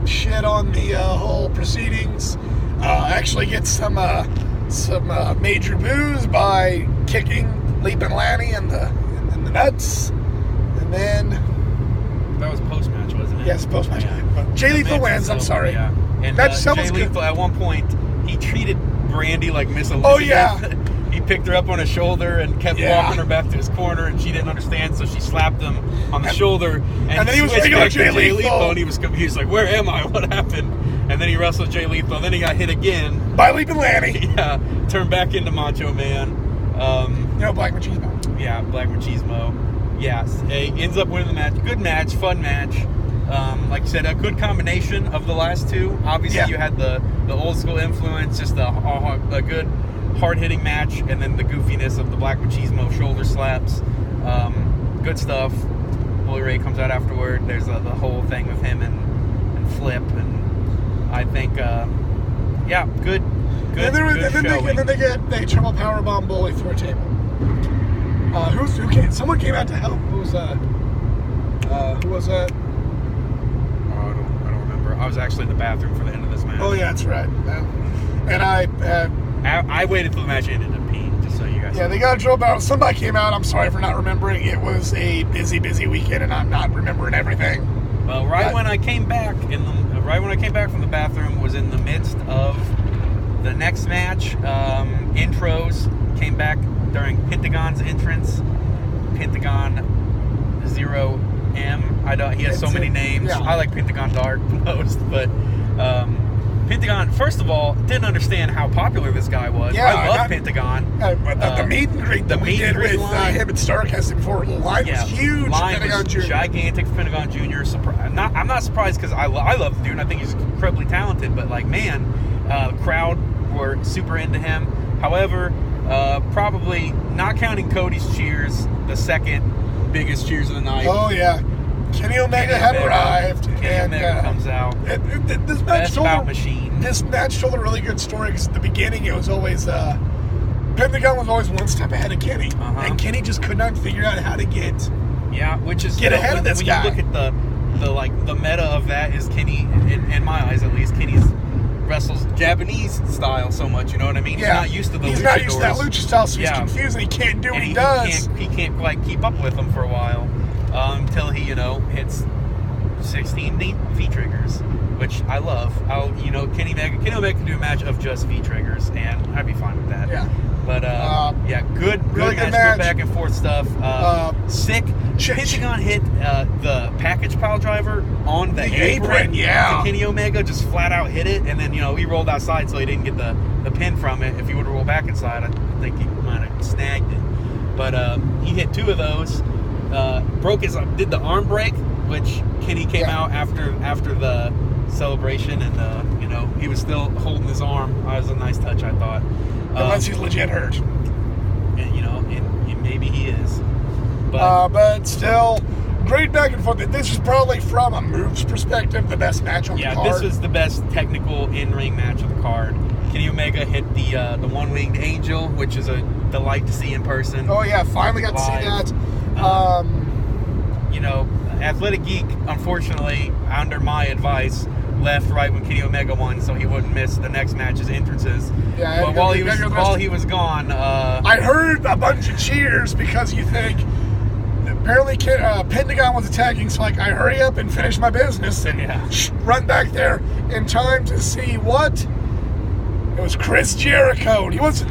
shit on the whole proceedings. Actually gets some major boos by kicking Leapin' Lanny in the nuts, and then that was post match, wasn't it? Yes, post match. Yeah. Jay Lethal wins. I'm sorry. Yeah, and Jay Lethal at one point he treated Brandy like Miss Elizabeth. Oh yeah. He picked her up on his shoulder and kept walking her back to his corner, and she didn't understand, so she slapped him on the shoulder. And then he was regular Jay Lethal. And he was like, "Where am I? What happened?" And then he wrestled Jay Lethal. And then he got hit again by Leapin' Lanny. Yeah, turned back into Macho Man. Black Machismo. Yeah, Black Machismo. Yeah, he ends up winning the match. Good match, fun match. Like you said, a good combination of the last two. Obviously, you had the old school influence, just a good hard-hitting match, and then the goofiness of the Black Machismo shoulder slaps. Good stuff. Bully Ray comes out afterward. There's the whole thing with him and Flip, and I think, good and then they triple powerbomb Bully through a table. Someone came out to help. Who was that? I don't remember. I was actually in the bathroom for the end of this match. Oh yeah, that's right. And I waited till the match ended and peed, just so you guys know. They got a drill out. Somebody came out. I'm sorry for not remembering. It was a busy weekend, and I'm not remembering everything. Well, when I came back from the bathroom was in the midst of the next match. Intros came back during Pentagon's entrance. Pentagon 0M. He has so many names. Yeah. I like Pentagon Dark most, but Pentagon, first of all, didn't understand how popular this guy was. Yeah, I love Pentagon. The meet and greet that we did with him and Starcast before, the line was huge. Line was gigantic for Pentagon Jr. I'm not surprised because I love the dude and I think he's incredibly talented, but crowd were super into him. However, probably not counting Cody's cheers, the second biggest cheers of the night. Oh, yeah. Kenny Omega had arrived. Kenny Omega comes out. This match told a really good story because at the beginning it was always Pentagon was always one step ahead of Kenny, and Kenny just could not figure out how to get ahead of this guy. When you look at the meta of that is Kenny, in my eyes at least, Kenny's wrestles Japanese style so much, you know what I mean? Yeah. He's not used to He's not used to that lucha style, so he's confused and he can't do what he does. He can't keep up with them for a while. Until he, hits 16 V-triggers, which I love. Kenny Omega can do a match of just V-triggers, and I'd be fine with that. Yeah. But, good match, good back and forth stuff. Sick. Pentagon hit the package pile driver on the apron. Yeah. Kenny Omega just flat out hit it, and then, he rolled outside, so he didn't get the pin from it. If he would have rolled back inside, I think he might have snagged it. But he hit two of those. Did the arm break, which Kenny came out after the celebration, and he was still holding his arm. That was a nice touch, I thought. Unless he's legit hurt, and maybe he is. But still, great back and forth. This is probably from a moves perspective the best match on the card. Yeah, this was the best technical in-ring match of the card. Kenny Omega hit the one-winged angel, which is a delight to see in person. Oh yeah, finally got to see that. Athletic Geek, unfortunately, under my advice, left right when Kenny Omega won, so he wouldn't miss the next match's entrances. Yeah, but while he was gone, I heard a bunch of cheers because you think apparently Pentagon was attacking, so I hurry up and finish my business and run back there in time to see what. It was Chris Jericho. He wasn't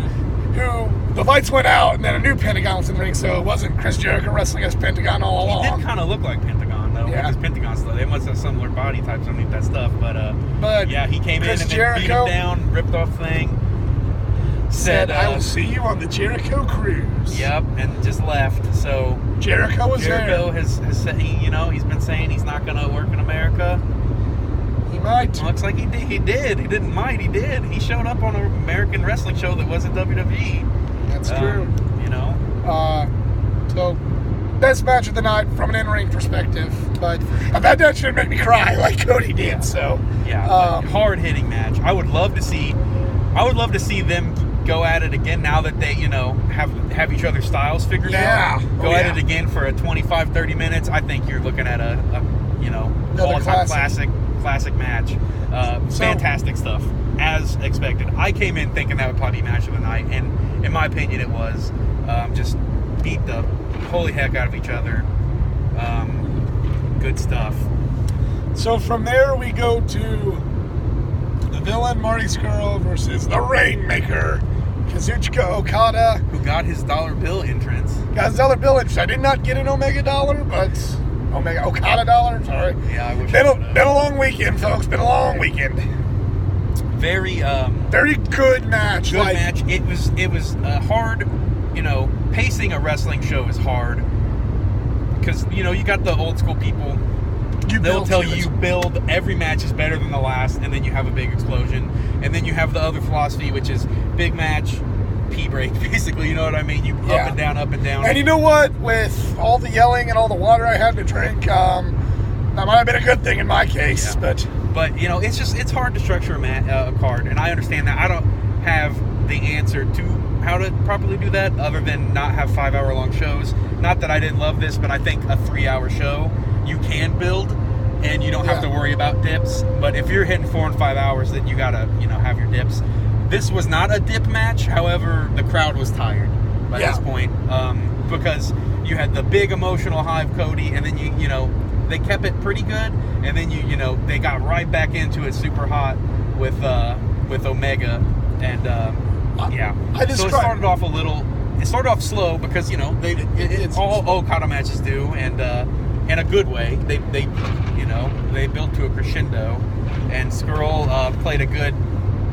who the lights went out, and then a new Pentagon was in the ring, so it wasn't Chris Jericho wrestling as Pentagon all along. He did kind of look like Pentagon, though. Yeah. With his Pentagon stuff. They must have similar body types underneath that stuff. But yeah, he came Chris in and Jericho then beat him down, ripped off thing. Said, I will see you on the Jericho cruise. Yep, and just left. So Jericho was Jericho there. has said, he's been saying he's not going to work in America. He might. Looks like he did. He did. He didn't might. He did. He showed up on an American wrestling show that wasn't WWE. That's true. So, best match of the night from an in-ring perspective. But a bad match didn't make me cry like Cody did. Yeah. So hard-hitting match. I would love to see them go at it again now that they, have each other's styles figured out. Go at it again for a 25-30 minutes. I think you're looking at a all-time classic match. Fantastic stuff, as expected. I came in thinking that would probably be match of the night, and in my opinion, it was. Just beat the holy heck out of each other. Good stuff. So from there, we go to the villain, Marty Scurll, versus the Rainmaker, Kazuchika Okada. Who got his dollar bill entrance. Got his dollar bill entrance. I did not get an Omega dollar, but Okada dollar, sorry. Yeah, I wish been a long weekend, folks. Been a long weekend. Very good match. Good match. It was hard. Pacing a wrestling show is hard because you got the old school people. They'll tell you build every match is better than the last, and then you have a big explosion, and then you have the other philosophy, which is big match, pee break, basically. You know what I mean? You up and down, up and down. And you know what? With all the yelling and all the water I had to drink, that might have been a good thing in my case. Yeah. But it's hard to structure a card, and I understand that. I don't have the answer to how to properly do that other than not have 5-hour-long shows. Not that I didn't love this, but I think a 3-hour show you can build and you don't have to worry about dips. But if you're hitting 4 and 5 hours, then you gotta have your dips. This was not a dip match. However, the crowd was tired by this point because you had the big emotional high of Cody, and then they kept it pretty good, and then they got right back into it super hot with Omega, and so it started off it started off slow because it's all Okada matches do, and in a good way. They built to a crescendo, and Scurll played a good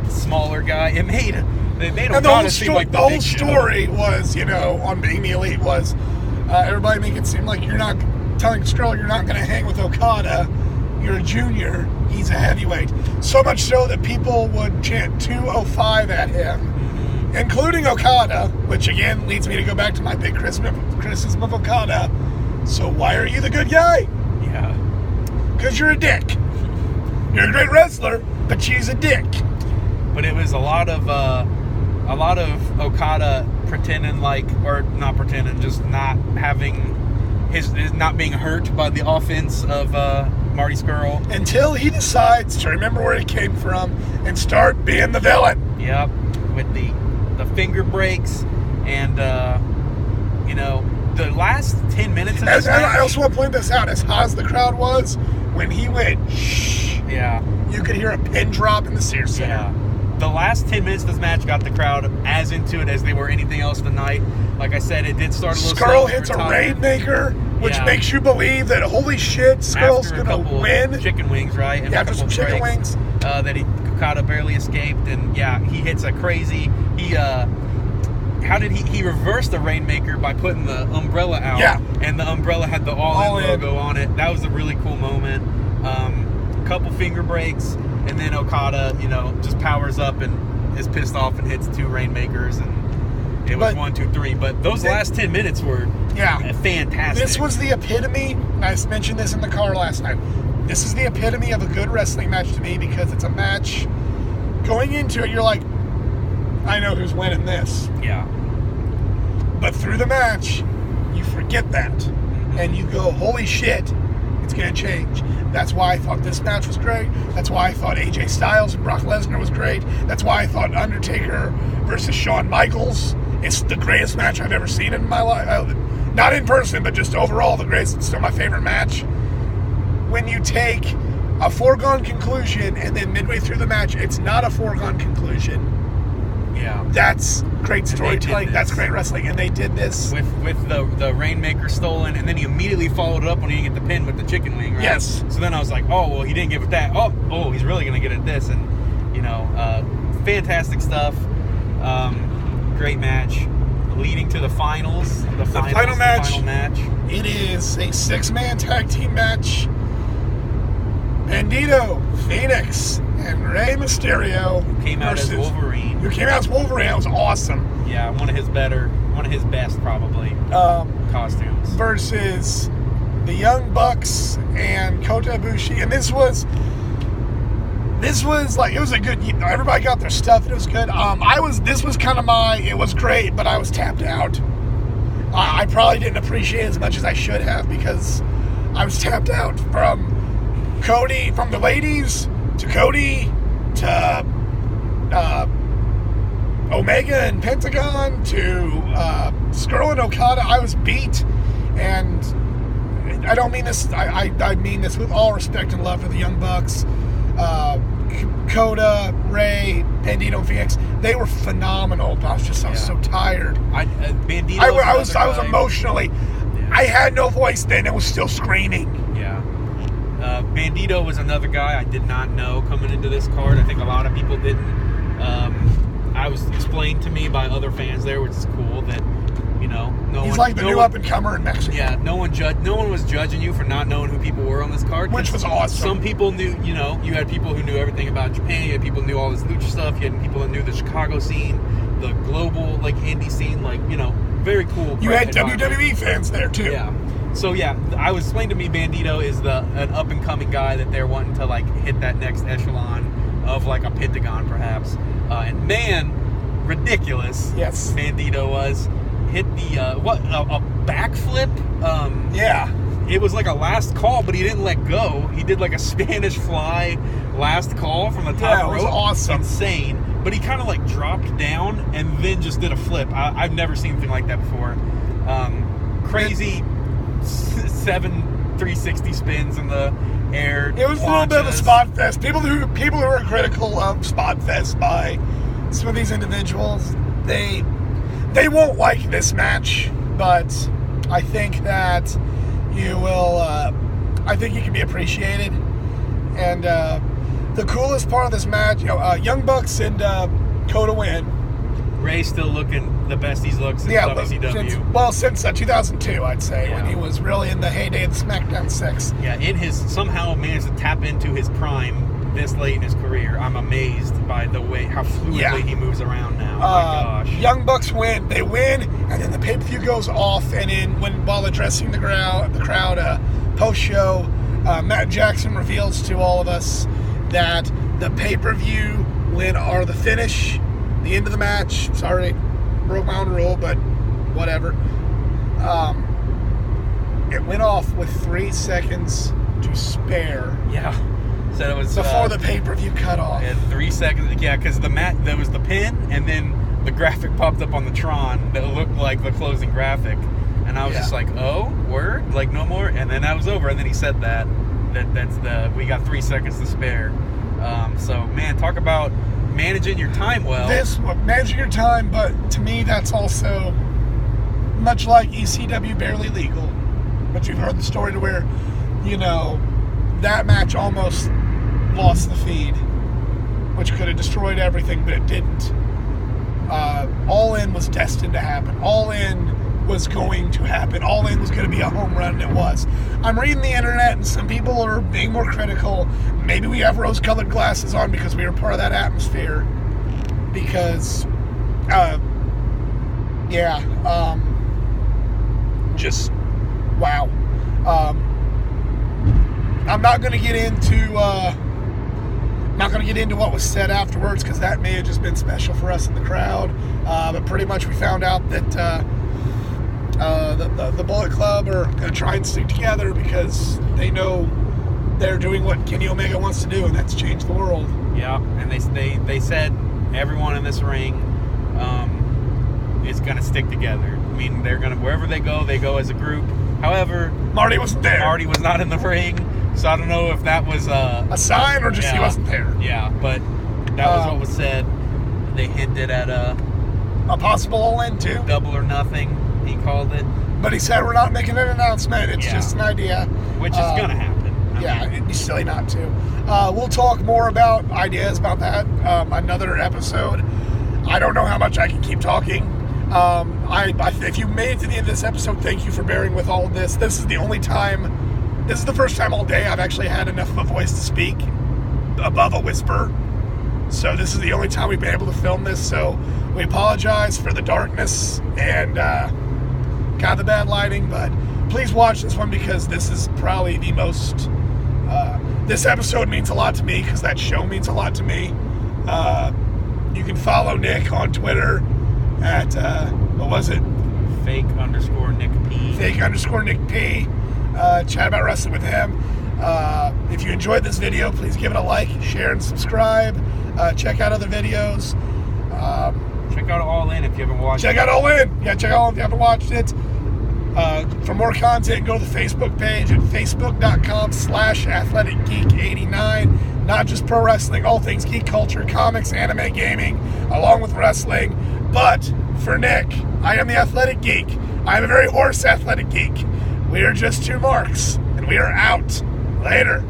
smaller guy. They made Okada seem like the whole story was on Being the Elite was everybody make it seem like you're not telling Scurll you're not going to hang with Okada. You're a junior. He's a heavyweight. So much so that people would chant 205 at him, including Okada, which again leads me to go back to my big criticism of Okada. So why are you the good guy? Yeah. Because you're a dick. You're a great wrestler, but she's a dick. But it was a lot of Okada pretending just not having his not being hurt by the offense of Marty Scurll until he decides to remember where he came from and start being the villain. Yep, with the finger breaks and the last 10 minutes of this match. I also want to point this out, as hot as the crowd was, when he went shh, you could hear a pin drop in the Sears Center. Yeah. The last 10 minutes of this match got the crowd as into it as they were anything else tonight. Like I said, it did start a little slow. Scurll hits a Rainmaker, which makes you believe that, holy shit, Scurll's going to win. Chicken wings, right? And after some chicken wings. That Okada barely escaped. And, he hits a crazy... He reversed the Rainmaker by putting the umbrella out. Yeah. And the umbrella had the All-In logo on it. That was a really cool moment. Couple finger breaks, and then Okada, just powers up and is pissed off and hits 2 Rainmakers, and it was 1, 2, 3. But those last 10 minutes were fantastic. This was the epitome. I mentioned this in the car last night. This is the epitome of a good wrestling match to me, because it's a match. Going into it, you're like, I know who's winning this. Yeah. But through the match, you forget that. Mm-hmm. And you go, holy shit, it's going to change. That's why I thought this match was great. That's why I thought AJ Styles and Brock Lesnar was great. That's why I thought Undertaker versus Shawn Michaels is the greatest match I've ever seen in my life. Not in person, but just overall the greatest. It's still my favorite match. When you take a foregone conclusion and then midway through the match, it's not a foregone conclusion. Yeah. That's great storytelling. this. That's great wrestling. And they did this. With the Rainmaker stolen, and then he immediately followed up when he didn't get the pin with the chicken wing, right? Yes. So then I was like, oh, well, he didn't give it that. Oh, he's really going to get it this. And, fantastic stuff. Great match. Leading to the finals. The final match. It is a 6-man tag team match. Bandito, Phoenix, and Rey Mysterio Who came out as Wolverine. That was awesome. Yeah, one of his best probably costumes. Versus the Young Bucks and Kota Ibushi, and this was like, it was a good. Everybody got their stuff. And it was good. This was kind of it was great, but I was tapped out. I probably didn't appreciate it as much as I should have because I was tapped out from Cody, from the ladies to Cody to Omega and Pentagon to Skrull and Okada. I was beat, and I don't mean this. I mean this with all respect and love for the Young Bucks. Kota, Ray, Bandito, Phoenix, they were phenomenal. But I was so tired. Bandito. I was emotionally. Yeah. I had no voice then. I was still screaming. Yeah. Bandito was another guy I did not know coming into this card. I think a lot of people didn't. I was explained to me by other fans there, which is cool that. He's like the new up-and-comer in Mexico. Yeah, no one was judging you for not knowing who people were on this card. Which was awesome. Some people knew, you had people who knew everything about Japan. You had people who knew all this lucha stuff. You had people that knew the Chicago scene, the global, indie scene, very cool. You had WWE fans there, too. Yeah. So, I was explained to me Bandito is an up-and-coming guy that they're wanting to, hit that next echelon of, a Pentagon, perhaps. And, man, ridiculous. Yes. Bandito was. Hit the a backflip. Yeah, it was like a last call, but he didn't let go. He did a Spanish fly last call from the top rope. It was awesome, insane. But he kind of dropped down and then just did a flip. I've never seen anything like that before. Crazy 7 360 spins in the air. It was a little bit of a spot fest. People who are critical of spot fest by some of these individuals, they won't like this match, but I think that you will. I think you can be appreciated. And the coolest part of this match, Young Bucks and Kota win. Ray's still looking the best he's looked since WCW. Since 2002, I'd say, when he was really in the heyday of the SmackDown 6. Yeah, somehow managed to tap into his prime this late in his career. I'm amazed by how fluidly he moves around now. My gosh. Young Bucks win. They win, and then the pay-per-view goes off, and while addressing the crowd post-show, Matt Jackson reveals to all of us that the pay-per-view or the finish, the end of the match, sorry, broke my own rule, but whatever. It went off with 3 seconds to spare. Yeah. Said it was before the pay-per-view cut off. Yeah, 3 seconds. Yeah, because there was the pin, and then the graphic popped up on the Tron that looked like the closing graphic, and I was just like, "Oh, word, no more." And then that was over, and then he said we got 3 seconds to spare. So, man, talk about managing your time well. Managing your time, but to me, that's also much like ECW Barely Legal, but you've heard the story to where, that match almost lost the feed, which could have destroyed everything, but it didn't. All In was destined to happen. All In was going to happen. All In was going to be a home run, and it was. I'm reading the internet, and some people are being more critical. Maybe we have rose-colored glasses on because we were part of that atmosphere. Because, just wow. I'm not going to get into what was said afterwards because that may have just been special for us in the crowd. But pretty much we found out that the Bullet Club are going to try and stick together because they know they're doing what Kenny Omega wants to do, and that's change the world. Yeah, and they said everyone in this ring is going to stick together. I mean, they're going to, wherever they go as a group. However, Marty wasn't there. Marty was not in the ring. So I don't know if that was a sign or just he wasn't there. Yeah, but that was what was said. They hinted at a possible all-in too. double or nothing, he called it. But he said we're not making an announcement. It's Yeah. just an idea. Which is going to happen. Yeah, it'd be silly not to. We'll talk more about ideas about that another episode. I don't know how much I can keep talking. If you made it to the end of this episode, thank you for bearing with all of this. This is the first time all day I've actually had enough of a voice to speak above a whisper. So this is the only time we've been able to film this. So we apologize for the darkness and kind of the bad lighting, but please watch this one because this is probably the most... this episode means a lot to me because that show means a lot to me. You can follow Nick on Twitter at, what was it? Fake_Nick P. Fake_Nick P. Chat about wrestling with him. If you enjoyed this video, please give it a like, share, and subscribe. Check out other videos. Check out All In if you haven't watched it. Check out All In. Yeah, check out All In if you haven't watched it. For more content, go to the Facebook page at facebook.com/athleticgeek89. Not just pro wrestling, all things geek culture, comics, anime, gaming, along with wrestling. But for Nick, I am the athletic geek. I am a very hoarse athletic geek. We are just two marks, and we are out. Later.